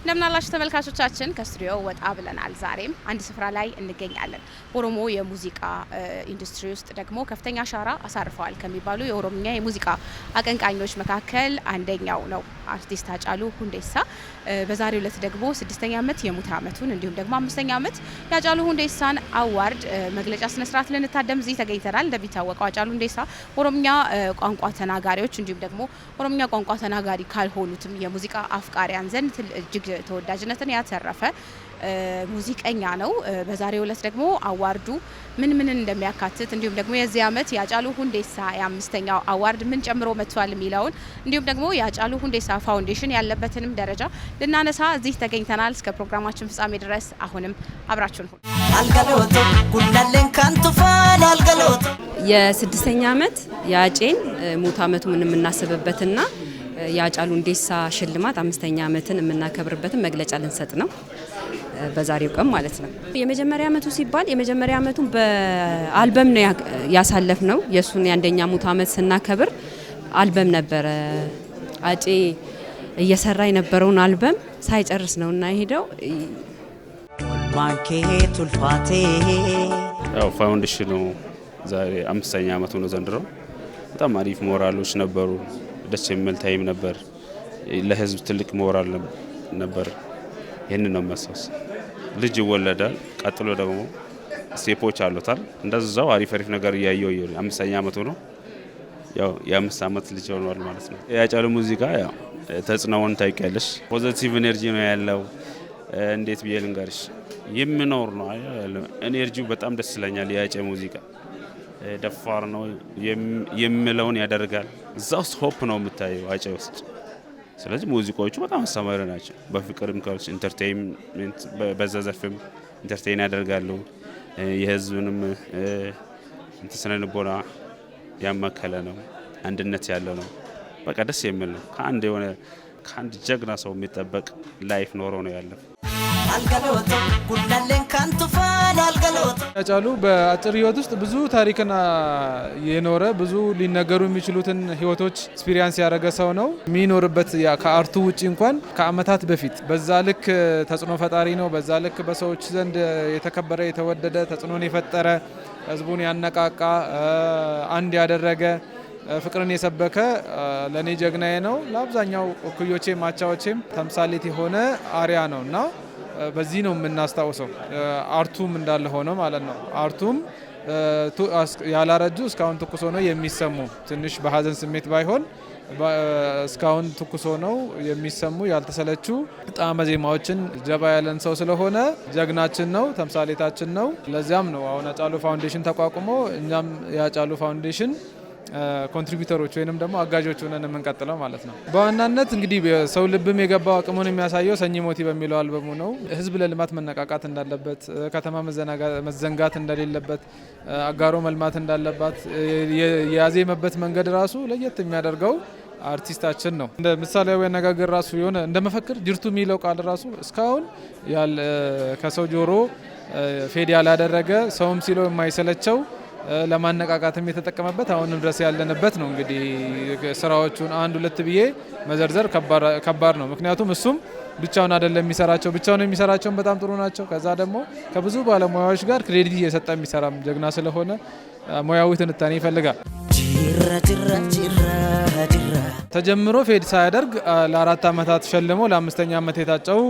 እንደምናላችሁ ተመልካቾቻችን ከስቱዲዮ ወጣ ብለናል። ዛሬም አንድ ስፍራ ላይ እንገኛለን። ኦሮሞ የሙዚቃ ኢንዱስትሪ ውስጥ ደግሞ ከፍተኛ አሻራ አሳርፈዋል ከሚባሉ የኦሮምኛ የሙዚቃ አቀንቃኞች መካከል አንደኛው ነው አርቲስት ሃጫሉ ሁንዴሳ። በዛሬው ዕለት ደግሞ 6ኛ ዓመት የሙት ዓመቱን እንዲሁም ደግሞ 5ኛ ዓመት የሃጫሉ ሁንዴሳን አዋርድ መግለጫ ስነ ስርዓት ልንታደም እዚህ ተገኝተናል። እንደሚታወቀው ሃጫሉ ሁንዴሳ ኦሮምኛ ቋንቋ ተናጋሪዎች እንዲሁም ደግሞ ኦሮምኛ ቋንቋ ተናጋሪ ካልሆኑትም የሙዚቃ አፍቃሪያን ዘንድ እጅግ ተወዳጅነትን ያተረፈ ሙዚቀኛ ነው። በዛሬው ዕለት ደግሞ አዋርዱ ምን እንደሚያካትት እንዲሁም ደግሞ የዚህ ዓመት የሃጫሉ ሁንዴሳ የ5ኛው አዋርድ ምን ጨምሮ መጥቷል የሚለውን እንዲሁም ደግሞ የሃጫሉ ሁንዴሳ ፋውንዴሽን ያለበትንም ደረጃ ልናነሳ እዚህ ተገኝተናል። እስከ ፕሮግራማችን ፍጻሜ ድረስ አሁንም አብራችሁን ሁኑ። አልገሎቶ ኩላለን ካንቱፋን አልገሎቶ የ6ኛ ዓመት የአጬን ሙት ዓመቱን የምናስብበትና የሃጫሉ ሁንዴሳ ሽልማት 5ኛ ዓመትን የምናከብርበትን መግለጫ ልንሰጥ ነው በዛሬው ቀን ማለት ነው። የመጀመሪያ ዓመቱ ሲባል የመጀመሪያ ዓመቱን በአልበም ነው ያሳለፍ ነው። የሱን የአንደኛ ሙት ዓመት ስናከብር አልበም ነበረ። አጬ እየሰራ የነበረውን አልበም ሳይጨርስ ነውና ሄደው ማንኬት ኡልፋቴ ያው ፋውንዴሽኑ ዛሬ 5ኛ ዓመቱ ነው ዘንድሮ። በጣም አሪፍ ሞራሎች ነበሩ። ደስ የሚል ታይም ነበር። ለህዝብ ትልቅ ሞራል ነበር። ይሄን ነው የሚያሳስ ልጅ ይወለዳል። ቀጥሎ ደግሞ ስቴፖች አሉታል። እንደዛው አሪፍ ነገር እያየው 5ኛ ዓመቱ ነው። ያው የ5 ዓመት ልጅ ሆኗል ማለት ነው። የሃጫሉ ሙዚቃ ያው ተጽዕኖውን ታይቀለሽ። ፖዚቲቭ ኤነርጂ ነው ያለው። እንዴት ብዬ ልንገርሽ የሚኖር ነው ኤነርጂው በጣም ደስ ይለኛል። የሃጫ ሙዚቃ ደፋር ነው የሚለውን ያደርጋል። እዛ ውስጥ ሆፕ ነው የምታየው ሃጫ ውስጥ። ስለዚህ ሙዚቃዎቹ በጣም አስተማሪ ናቸው። በፍቅርም ካልሽ ኢንተርቴይንመንት በዛ ዘርፍም ኢንተርቴይን ያደርጋሉ። የህዝብንም ስነ ልቦና ያማከለ ነው። አንድነት ያለው ነው። በቃ ደስ የሚል ነው። ከአንድ ጀግና ሰው የሚጠበቅ ላይፍ ኖሮ ነው ያለው። አልገሎቶ ኩላለን ካንቱፋን አልገሎቶ ሃጫሉ በአጭር ህይወት ውስጥ ብዙ ታሪክና የኖረ ብዙ ሊነገሩ የሚችሉትን ህይወቶች ኤክስፒሪየንስ ያደረገ ሰው ነው። የሚኖርበት ከአርቱ ውጪ እንኳን ከአመታት በፊት በዛ ልክ ተጽዕኖ ፈጣሪ ነው። በዛ ልክ በሰዎች ዘንድ የተከበረ የተወደደ ተጽዕኖን የፈጠረ ህዝቡን ያነቃቃ አንድ ያደረገ ፍቅርን የሰበከ ለኔ ጀግናዬ ነው። ለአብዛኛው እኩዮቼ ማቻዎቼም ተምሳሌት የሆነ አሪያ ነውና በዚህ ነው የምናስታውሰው። አርቱም እንዳለ ሆነ ማለት ነው። አርቱም ያላረጁ እስካሁን ትኩስ ሆነው የሚሰሙ ትንሽ በሀዘን ስሜት ባይሆን እስካሁን ትኩስ ሆነው የሚሰሙ ያልተሰለቹ ጣዕመ ዜማዎችን ጀባ ያለን ሰው ስለሆነ ጀግናችን ነው፣ ተምሳሌታችን ነው። ለዚያም ነው አሁን ሃጫሉ ፋውንዴሽን ተቋቁሞ እኛም የሃጫሉ ፋውንዴሽን ኮንትሪቢዩተሮች ወይንም ደግሞ አጋዦች ሆነን የምንቀጥለው ማለት ነው። በዋናነት እንግዲህ ሰው ልብም የገባው አቅሙን የሚያሳየው ሰኚ ሞቲ በሚለው አልበሙ ነው። ህዝብ ለልማት መነቃቃት እንዳለበት፣ ከተማ መዘንጋት እንደሌለበት፣ አጋሮ መልማት እንዳለባት የያዘመበት መንገድ ራሱ ለየት የሚያደርገው አርቲስታችን ነው። እንደ ምሳሌያዊ አነጋገር ራሱ የሆነ እንደ መፈክር ጅርቱ የሚለው ቃል ራሱ እስካሁን ከሰው ጆሮ ፌድ ያላደረገ ሰውም ሲለው የማይሰለቸው ለማነቃቃትም የተጠቀመበት አሁንም ድረስ ያለንበት ነው። እንግዲህ ስራዎቹን 1-2 ብዬ መዘርዘር ከባድ ነው። ምክንያቱም እሱም ብቻውን አይደለም የሚሰራቸው። ብቻውን የሚሰራቸውን በጣም ጥሩ ናቸው። ከዛ ደግሞ ከብዙ ባለሙያዎች ጋር ክሬዲት እየሰጠ የሚሰራም ጀግና ስለሆነ ሙያዊ ትንታኔ ይፈልጋል። ተጀምሮ ፌድ ሳያደርግ ለ4 ዓመታት ሸልሞ ለ5ኛ ዓመት የታጨው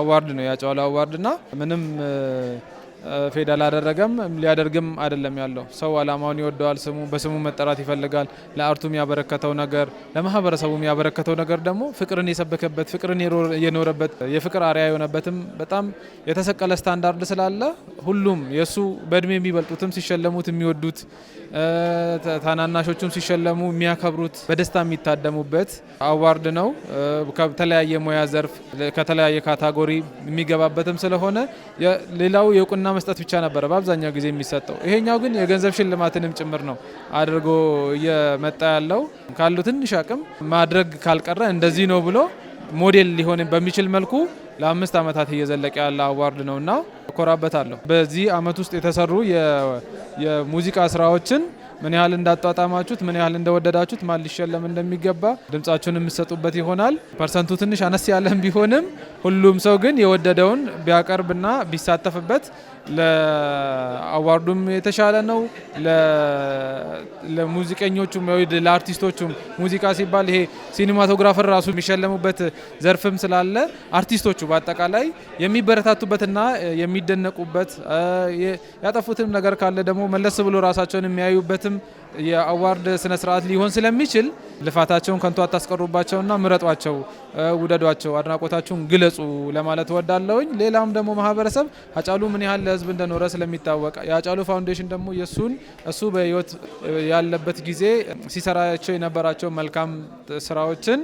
አዋርድ ነው የሃጫሉ አዋርድና ምንም ፌድ አላደረገም ሊያደርግም አይደለም ያለው። ሰው አላማውን ይወደዋል። በስሙ መጠራት ይፈልጋል። ለአርቱም ያበረከተው ነገር ለማህበረሰቡም ያበረከተው ነገር ደግሞ ፍቅርን የሰበከበት ፍቅርን የኖረበት የፍቅር አርያ የሆነበትም በጣም የተሰቀለ ስታንዳርድ ስላለ ሁሉም የሱ በእድሜ የሚበልጡትም ሲሸለሙት የሚወዱት ታናናሾቹም ሲሸለሙ የሚያከብሩት በደስታ የሚታደሙበት አዋርድ ነው። ከተለያየ ሙያ ዘርፍ ከተለያየ ካታጎሪ የሚገባበትም ስለሆነ ሌላው የእውቅና መስጠት ብቻ ነበረ በአብዛኛው ጊዜ የሚሰጠው። ይሄኛው ግን የገንዘብ ሽልማትንም ጭምር ነው አድርጎ እየመጣ ያለው። ካለው ትንሽ አቅም ማድረግ ካልቀረ እንደዚህ ነው ብሎ ሞዴል ሊሆን በሚችል መልኩ ለ5 ዓመታት እየዘለቀ ያለ አዋርድ ነውና እኮራበታለሁ። በዚህ አመት ውስጥ የተሰሩ የሙዚቃ ስራዎችን ምን ያህል እንዳጣጣማችሁት ምን ያህል እንደወደዳችሁት ማን ሊሸለም እንደሚገባ ድምጻችሁን የምትሰጡበት ይሆናል። ፐርሰንቱ ትንሽ አነስ ያለም ቢሆንም ሁሉም ሰው ግን የወደደውን ቢያቀርብና ቢሳተፍበት ለአዋርዱም የተሻለ ነው። ለሙዚቀኞቹም ወይ ለአርቲስቶቹም ሙዚቃ ሲባል ይሄ ሲኒማቶግራፈር ራሱ የሚሸለሙበት ዘርፍም ስላለ አርቲስቶቹ በአጠቃላይ የሚበረታቱበትና የሚደነቁበት ያጠፉትም ነገር ካለ ደግሞ መለስ ብሎ ራሳቸውን የሚያዩበትም የአዋርድ ስነ ስርዓት ሊሆን ስለሚችል ልፋታቸውን ከንቱ አታስቀሩባቸውና ምረጧቸው፣ ውደዷቸው፣ አድናቆታችሁን ግለጹ ለማለት ወዳለውኝ። ሌላም ደግሞ ማህበረሰብ ሃጫሉ ምን ያህል ለህዝብ እንደኖረ ስለሚታወቅ የሃጫሉ ፋውንዴሽን ደግሞ እሱ በህይወት ያለበት ጊዜ ሲሰራቸው የነበራቸው መልካም ስራዎችን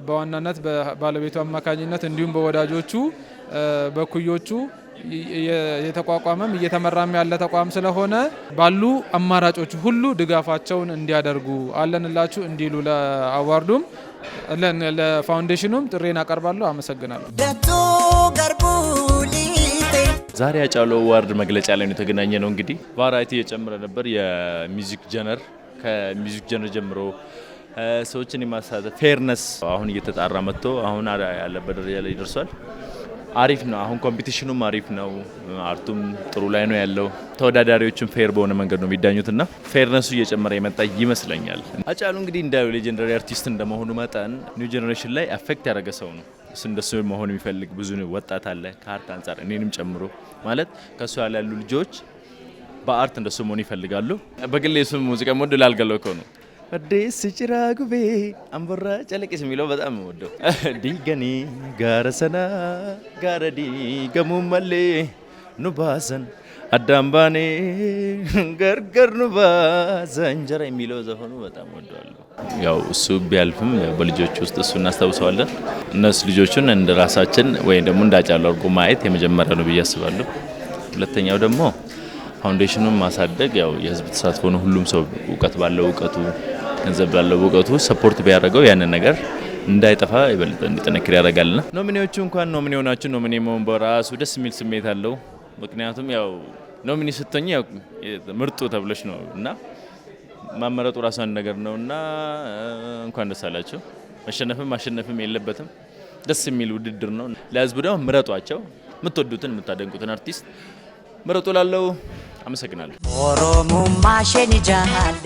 በዋናነት በባለቤቱ አማካኝነት እንዲሁም በወዳጆቹ በኩዮቹ የተቋቋመም እየተመራም ያለ ተቋም ስለሆነ ባሉ አማራጮች ሁሉ ድጋፋቸውን እንዲያደርጉ አለንላችሁ እንዲሉ ለአዋርዱም ለፋውንዴሽኑም ጥሬን አቀርባለሁ። አመሰግናለሁ። ዛሬ ሃጫሉ አዋርድ መግለጫ ላይ ነው የተገናኘ ነው። እንግዲህ ቫራይቲ እየጨመረ ነበር። የሚውዚክ ጀነር ከሚውዚክ ጀነር ጀምሮ ሰዎችን የማሳተፍ ፌርነስ አሁን እየተጣራ መጥቶ አሁን ያለበት ደረጃ ላይ ደርሷል። አሪፍ ነው። አሁን ኮምፒቲሽኑም አሪፍ ነው። አርቱም ጥሩ ላይ ነው ያለው። ተወዳዳሪዎችም ፌር በሆነ መንገድ ነው የሚዳኙትና ፌርነሱ እየጨመረ የመጣ ይመስለኛል። ሃጫሉ እንግዲህ እንዳው ሌጀንደሪ አርቲስት እንደመሆኑ መጠን ኒው ጄኔሬሽን ላይ አፌክት ያደረገ ሰው ነው። እንደሱ መሆን የሚፈልግ ብዙ ወጣት አለ ከአርት አንጻር እኔንም ጨምሮ ማለት ከሱ ያሉ ልጆች በአርት እንደሱ መሆን ይፈልጋሉ። በግሌ እሱ ሙዚቃ ሞዴል አልገለው እኮ ነው አዲስ ጭራጉቤ አንበራ ጨለቅስ የሚለው በጣም ወደው ዲገኒ ጋረሰና ጋረዲ ገሙመሌ ኑባሰን አዳምባኔ ገርገር ኑባሰን እንጀራ የሚለው ዘፈኑ በጣም ወደዋለሁ። ያው እሱ ቢያልፍም በልጆች ውስጥ እሱ እናስታውሰዋለን። እነሱ ልጆቹን እንደ ራሳችን ወይ ደግሞ እንዳጫሉ አድርጎ ማየት የመጀመሪያ ነው ብዬ አስባለሁ። ሁለተኛው ደግሞ ፋውንዴሽኑን ማሳደግ ያው የህዝብ ተሳትፎ ነው። ሁሉም ሰው እውቀት ባለው እውቀቱ ገንዘብ ባለው እውቀቱ ሰፖርት ቢያደርገው ያንን ነገር እንዳይጠፋ ይበልጥ እንዲጠነክር ያደርጋልና ኖሚኔዎቹ እንኳን ኖሚኔ ሆናችሁ ኖሚኔ መሆን በራሱ ደስ የሚል ስሜት አለው። ምክንያቱም ያው ኖሚኔ ስትሆኚ ያው ምርጡ ተብለሽ ነው እና ማመረጡ ራሱ አንድ ነገር ነውና እንኳን ደስ አላችሁ። መሸነፍም ማሸነፍም የለበትም። ደስ የሚል ውድድር ነው። ለህዝቡ ደግሞ ምረጧቸው። የምትወዱትን የምታደንቁትን አርቲስት ምረጡ ላለው አመሰግናለሁ። ኦሮሞማ ሸኒ ጃሃሌ